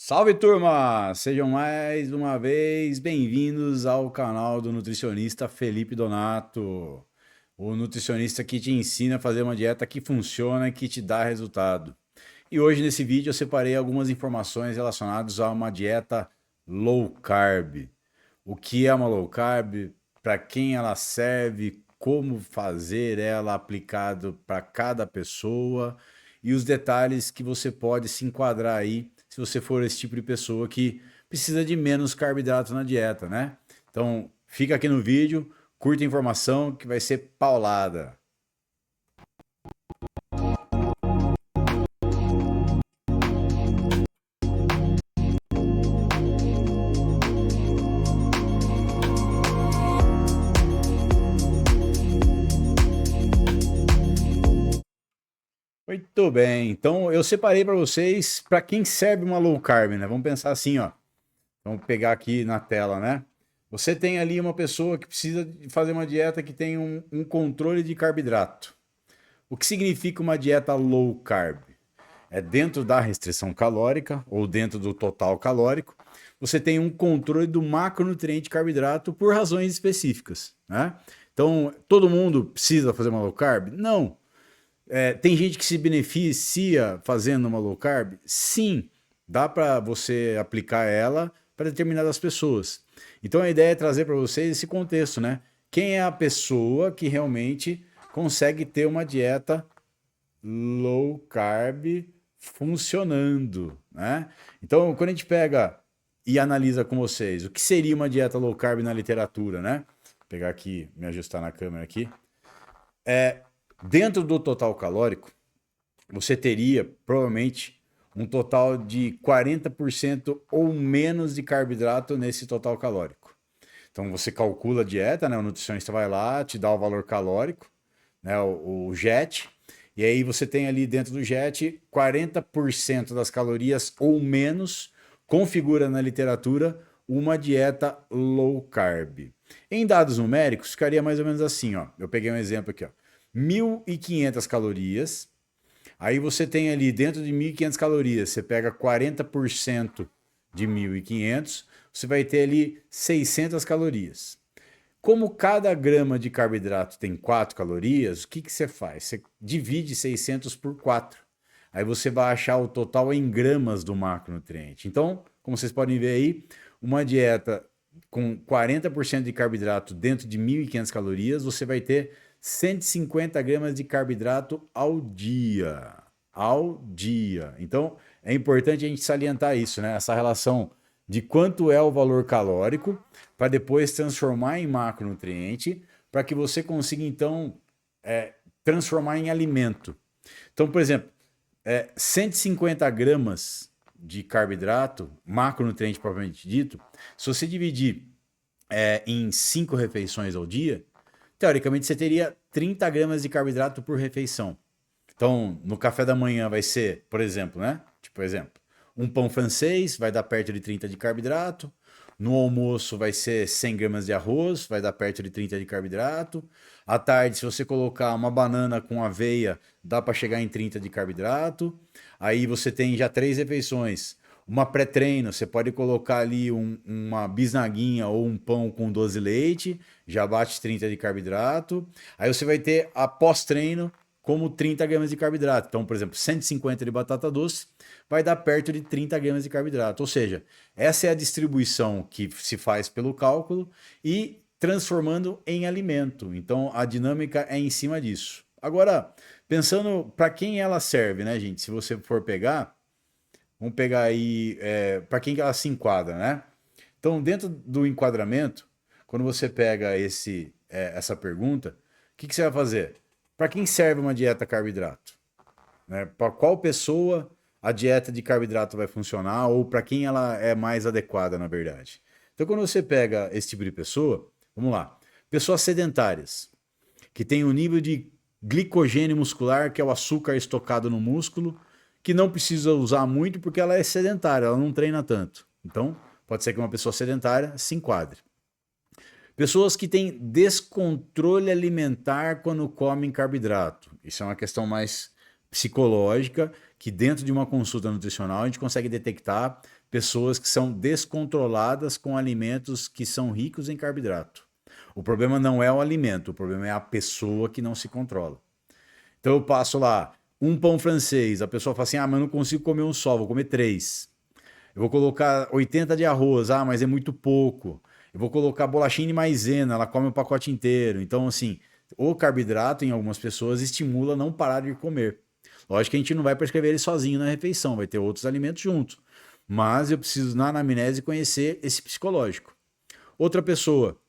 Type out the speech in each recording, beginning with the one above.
Salve, turma! Sejam mais uma vez bem-vindos ao canal do nutricionista Felipe Donato, o nutricionista que te ensina a fazer uma dieta que funciona e que te dá resultado. E hoje nesse vídeo eu separei algumas informações relacionadas a uma dieta low carb. O que é uma low carb, para quem ela serve, como fazer ela aplicado para cada pessoa e os detalhes que você pode se enquadrar aí se você for esse tipo de pessoa que precisa de menos carboidrato na dieta, né? Então, fica aqui no vídeo, curta a informação que vai ser paulada. Muito bem, então eu separei para vocês para quem serve uma low carb, né? Vamos pensar assim, ó. Vamos pegar aqui na tela, né? Você tem ali uma pessoa que precisa de fazer uma dieta que tem um controle de carboidrato. O que significa uma dieta low carb? É dentro da restrição calórica ou dentro do total calórico, você tem um controle do macronutriente carboidrato por razões específicas, né? Então, todo mundo precisa fazer uma low carb? Não. Tem gente que se beneficia fazendo uma low carb? Sim, dá para você aplicar ela para determinadas pessoas. Então a ideia é trazer para vocês esse contexto, né? Quem é a pessoa que realmente consegue ter uma dieta low carb funcionando, né? Então, quando a gente pega e analisa com vocês o que seria uma dieta low carb na literatura, né? Vou pegar aqui, me ajustar na câmera aqui. Dentro do total calórico, você teria provavelmente um total de 40% ou menos de carboidrato nesse total calórico. Então você calcula a dieta, né? O nutricionista vai lá, te dá o valor calórico, né? O JET, e aí você tem ali dentro do JET 40% das calorias ou menos configura na literatura uma dieta low carb. Em dados numéricos, ficaria mais ou menos assim, ó. Eu peguei um exemplo aqui, ó. 1.500 calorias. Aí você tem ali dentro de 1.500 calorias, você pega 40% de 1.500, você vai ter ali 600 calorias. Como cada grama de carboidrato tem 4 calorias, o que, que você faz? Você divide 600 por 4. Aí você vai achar o total em gramas do macronutriente. Então, como vocês podem ver aí, uma dieta com 40% de carboidrato dentro de 1.500 calorias, você vai ter 150 gramas de carboidrato ao dia. Ao dia. Então, é importante a gente salientar isso, né? Essa relação de quanto é o valor calórico para depois transformar em macronutriente, para que você consiga, então, transformar em alimento. Então, por exemplo, 150 gramas de carboidrato, macronutriente propriamente dito, se você dividir em 5 refeições ao dia, teoricamente você teria 30 gramas de carboidrato por refeição. Então, no café da manhã vai ser, por exemplo, né? Tipo, exemplo, um pão francês vai dar perto de 30 de carboidrato. No almoço vai ser 100 gramas de arroz, vai dar perto de 30 de carboidrato. À tarde, se você colocar uma banana com aveia, dá para chegar em 30 de carboidrato. Aí você tem já 3 refeições. Uma pré-treino, você pode colocar ali uma bisnaguinha ou um pão com 12 leite, já bate 30 de carboidrato. Aí você vai ter a pós-treino, como 30 gramas de carboidrato. Então, por exemplo, 150 de batata doce vai dar perto de 30 gramas de carboidrato. Ou seja, essa é a distribuição que se faz pelo cálculo e transformando em alimento. Então, a dinâmica é em cima disso. Agora, pensando para quem ela serve, né, gente? Se você for pegar, vamos pegar aí para quem que ela se enquadra, né? Então, dentro do enquadramento, quando você pega essa pergunta, o que, que você vai fazer? Para quem serve uma dieta carboidrato? Né? Para qual pessoa a dieta de carboidrato vai funcionar ou para quem ela é mais adequada, na verdade? Então, quando você pega esse tipo de pessoa, vamos lá, pessoas sedentárias, que tem um nível de glicogênio muscular, que é o açúcar estocado no músculo, que não precisa usar muito porque ela é sedentária, ela não treina tanto. Então, pode ser que uma pessoa sedentária se enquadre. Pessoas que têm descontrole alimentar quando comem carboidrato. Isso é uma questão mais psicológica que dentro de uma consulta nutricional a gente consegue detectar pessoas que são descontroladas com alimentos que são ricos em carboidrato. O problema não é o alimento, o problema é a pessoa que não se controla. Então eu passo lá um pão francês, a pessoa fala assim, mas eu não consigo comer um só, vou comer 3. Eu vou colocar 80 de arroz, mas é muito pouco. Eu vou colocar bolachinha de maisena, ela come o pacote inteiro. Então, assim, o carboidrato em algumas pessoas estimula a não parar de comer. Lógico que a gente não vai prescrever ele sozinho na refeição, vai ter outros alimentos junto. Mas eu preciso, na anamnese, conhecer esse psicológico. Outra pessoa,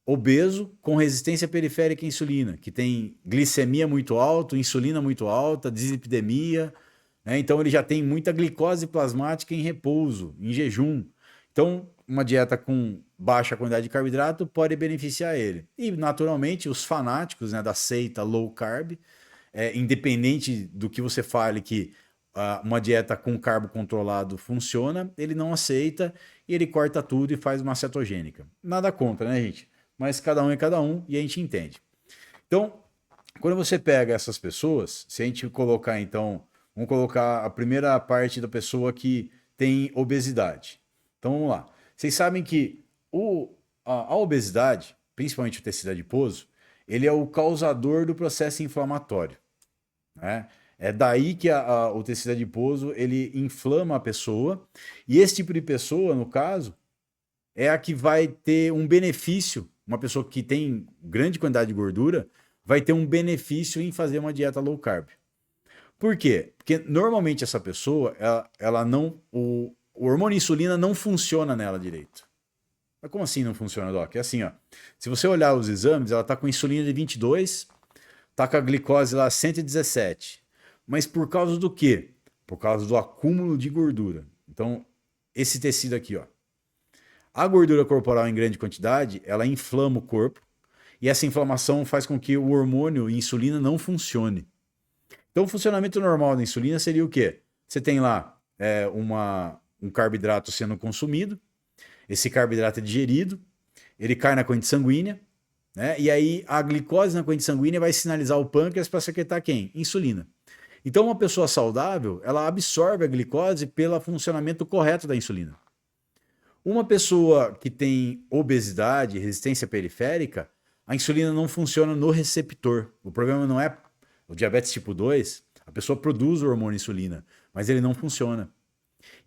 obeso com resistência periférica à insulina, que tem glicemia muito alta, insulina muito alta, dislipidemia, né? Então ele já tem muita glicose plasmática em repouso, em jejum. Então, uma dieta com baixa quantidade de carboidrato pode beneficiar ele. E, naturalmente, os fanáticos, né, da seita low carb, independente do que você fale que uma dieta com carbo controlado funciona, ele não aceita e ele corta tudo e faz uma cetogênica. Nada contra, né, gente? Mas cada um é cada um e a gente entende. Então, quando você pega essas pessoas, se a gente colocar então, vamos colocar a primeira parte da pessoa que tem obesidade. Então vamos lá. Vocês sabem que a obesidade, principalmente o tecido adiposo, ele é o causador do processo inflamatório, né? É daí que o tecido adiposo ele inflama a pessoa e esse tipo de pessoa, no caso, é a que vai ter um benefício. Uma pessoa que tem grande quantidade de gordura vai ter um benefício em fazer uma dieta low carb. Por quê? Porque normalmente essa pessoa, ela não, o hormônio insulina não funciona nela direito. Mas como assim não funciona, Doc? É assim, ó. Se você olhar os exames, ela está com insulina de 22, está com a glicose lá 117. Mas por causa do quê? Por causa do acúmulo de gordura. Então, esse tecido aqui, ó. A gordura corporal em grande quantidade, ela inflama o corpo e essa inflamação faz com que o hormônio insulina não funcione. Então, o funcionamento normal da insulina seria o quê? Você tem lá um carboidrato sendo consumido, esse carboidrato é digerido, ele cai na corrente sanguínea, né? E aí a glicose na corrente sanguínea vai sinalizar o pâncreas para secretar quem? Insulina. Então, uma pessoa saudável, ela absorve a glicose pelo funcionamento correto da insulina. Uma pessoa que tem obesidade, resistência periférica, a insulina não funciona no receptor. O problema não é o diabetes tipo 2, a pessoa produz o hormônio insulina, mas ele não funciona.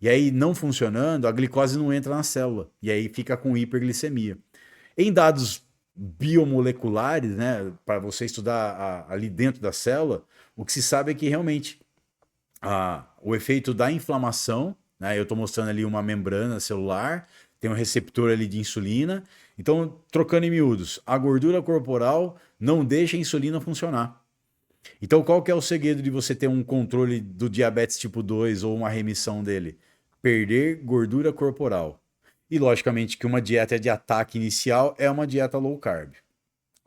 E aí, não funcionando, a glicose não entra na célula. E aí fica com hiperglicemia. Em dados biomoleculares, né, para você estudar ali dentro da célula, o que se sabe é que realmente o efeito da inflamação, né, eu estou mostrando ali uma membrana celular, tem um receptor ali de insulina. Então, trocando em miúdos, a gordura corporal não deixa a insulina funcionar. Então, qual que é o segredo de você ter um controle do diabetes tipo 2 ou uma remissão dele? Perder gordura corporal. E, logicamente, que uma dieta de ataque inicial é uma dieta low carb.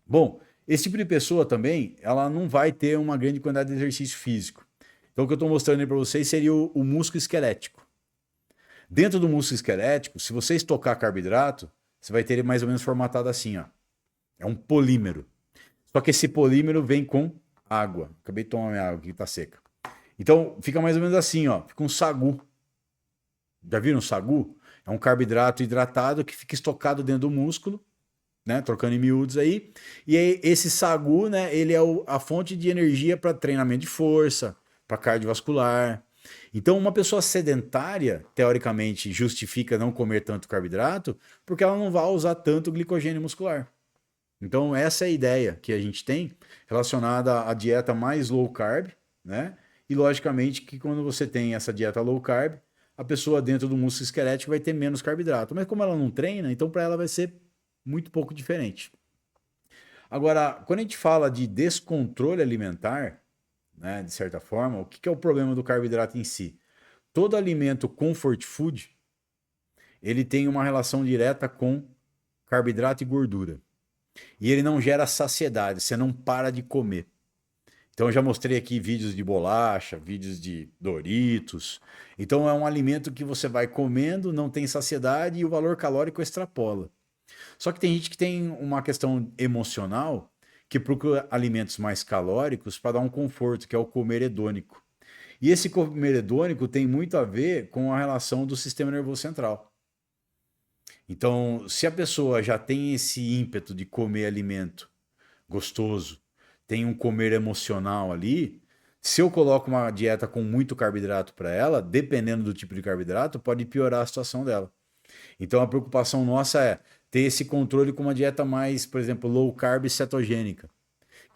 Bom, esse tipo de pessoa também, ela não vai ter uma grande quantidade de exercício físico. Então, o que eu estou mostrando aí para vocês seria o músculo esquelético. Dentro do músculo esquelético, se você estocar carboidrato, você vai ter ele mais ou menos formatado assim, ó. É um polímero. Só que esse polímero vem com água. Acabei de tomar minha água que tá seca. Então, fica mais ou menos assim, ó. Fica um sagu. Já viram um sagu? É um carboidrato hidratado que fica estocado dentro do músculo, né? Trocando em miúdos aí. E aí, esse sagu, né? Ele é a fonte de energia para treinamento de força, para cardiovascular. Então, uma pessoa sedentária, teoricamente, justifica não comer tanto carboidrato, porque ela não vai usar tanto glicogênio muscular. Então, essa é a ideia que a gente tem relacionada à dieta mais low carb, né? E, logicamente, que quando você tem essa dieta low carb, a pessoa dentro do músculo esquelético vai ter menos carboidrato. Mas como ela não treina, então para ela vai ser muito pouco diferente. Agora, quando a gente fala de descontrole alimentar, né, de certa forma, o que é o problema do carboidrato em si? Todo alimento comfort food, ele tem uma relação direta com carboidrato e gordura. E ele não gera saciedade, você não para de comer. Então eu já mostrei aqui vídeos de bolacha, vídeos de Doritos. Então é um alimento que você vai comendo, não tem saciedade e o valor calórico extrapola. Só que tem gente que tem uma questão emocional que procura alimentos mais calóricos para dar um conforto, que é o comer hedônico. E esse comer hedônico tem muito a ver com a relação do sistema nervoso central. Então, se a pessoa já tem esse ímpeto de comer alimento gostoso, tem um comer emocional ali, se eu coloco uma dieta com muito carboidrato para ela, dependendo do tipo de carboidrato, pode piorar a situação dela. Então a preocupação nossa é ter esse controle com uma dieta mais, por exemplo, low carb cetogênica,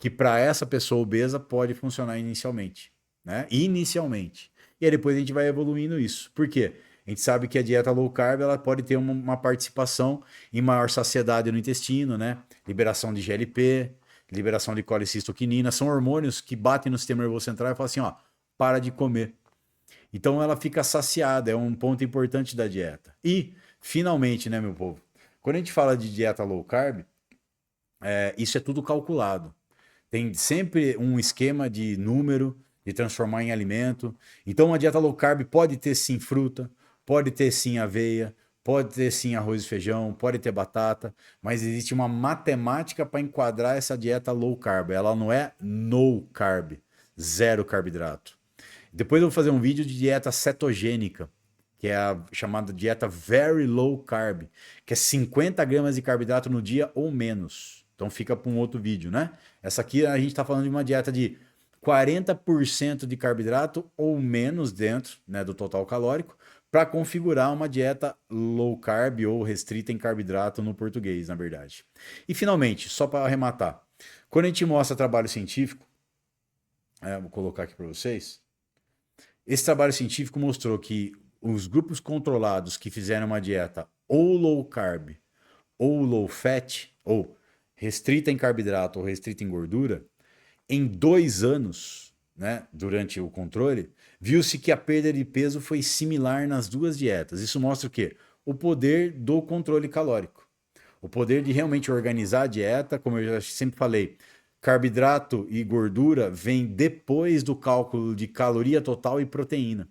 que para essa pessoa obesa pode funcionar inicialmente, né? Inicialmente. E aí depois a gente vai evoluindo isso. Por quê? A gente sabe que a dieta low carb ela pode ter uma participação em maior saciedade no intestino, né? Liberação de GLP, liberação de colicistoquinina, são hormônios que batem no sistema nervoso central e falam assim, ó, para de comer. Então ela fica saciada, é um ponto importante da dieta. E, finalmente, né, meu povo, quando a gente fala de dieta low carb, isso é tudo calculado. Tem sempre um esquema de número, de transformar em alimento. Então, uma dieta low carb pode ter sim fruta, pode ter sim aveia, pode ter sim arroz e feijão, pode ter batata, mas existe uma matemática para enquadrar essa dieta low carb. Ela não é no carb, zero carboidrato. Depois eu vou fazer um vídeo de dieta cetogênica, que é a chamada dieta very low carb, que é 50 gramas de carboidrato no dia ou menos. Então fica para um outro vídeo, né? Essa aqui a gente está falando de uma dieta de 40% de carboidrato ou menos dentro, né, do total calórico, para configurar uma dieta low carb ou restrita em carboidrato no português, na verdade. E finalmente, só para arrematar, quando a gente mostra trabalho científico, vou colocar aqui para vocês, esse trabalho científico mostrou que os grupos controlados que fizeram uma dieta ou low carb ou low fat, ou restrita em carboidrato ou restrita em gordura, em 2 anos, né, durante o controle, viu-se que a perda de peso foi similar nas duas dietas. Isso mostra o quê? O poder do controle calórico. O poder de realmente organizar a dieta, como eu já sempre falei, carboidrato e gordura vem depois do cálculo de caloria total e proteína.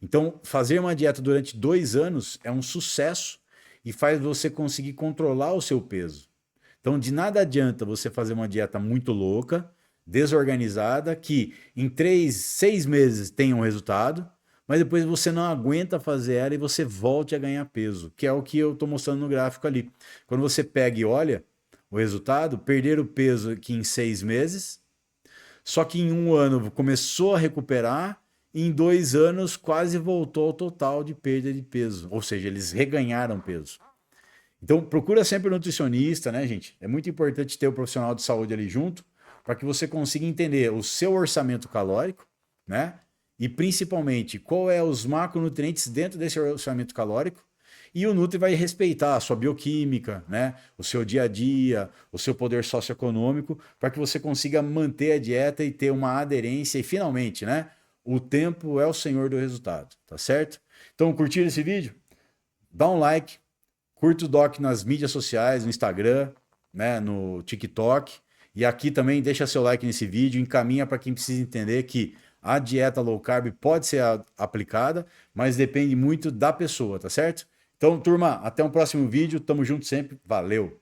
Então, fazer uma dieta durante 2 anos é um sucesso e faz você conseguir controlar o seu peso. Então, de nada adianta você fazer uma dieta muito louca, desorganizada, que em 3, 6 meses tenha um resultado, mas depois você não aguenta fazer ela e você volte a ganhar peso, que é o que eu estou mostrando no gráfico ali. Quando você pega e olha o resultado, perder o peso aqui em 6 meses, só que em 1 ano começou a recuperar, e em 2 anos quase voltou ao total de perda de peso, ou seja, eles reganharam peso. Então procura sempre um nutricionista, né, gente? É muito importante ter o profissional de saúde ali junto, para que você consiga entender o seu orçamento calórico, né? E principalmente qual é os macronutrientes dentro desse orçamento calórico. E o Nutri vai respeitar a sua bioquímica, né? O seu dia a dia, o seu poder socioeconômico, para que você consiga manter a dieta e ter uma aderência. E finalmente, né? O tempo é o senhor do resultado, tá certo? Então, curtiram esse vídeo? Dá um like, curta o Doc nas mídias sociais, no Instagram, né? No TikTok. E aqui também deixa seu like nesse vídeo, encaminha para quem precisa entender que a dieta low carb pode ser aplicada, mas depende muito da pessoa, tá certo? Então, turma, até um próximo vídeo. Tamo junto sempre. Valeu!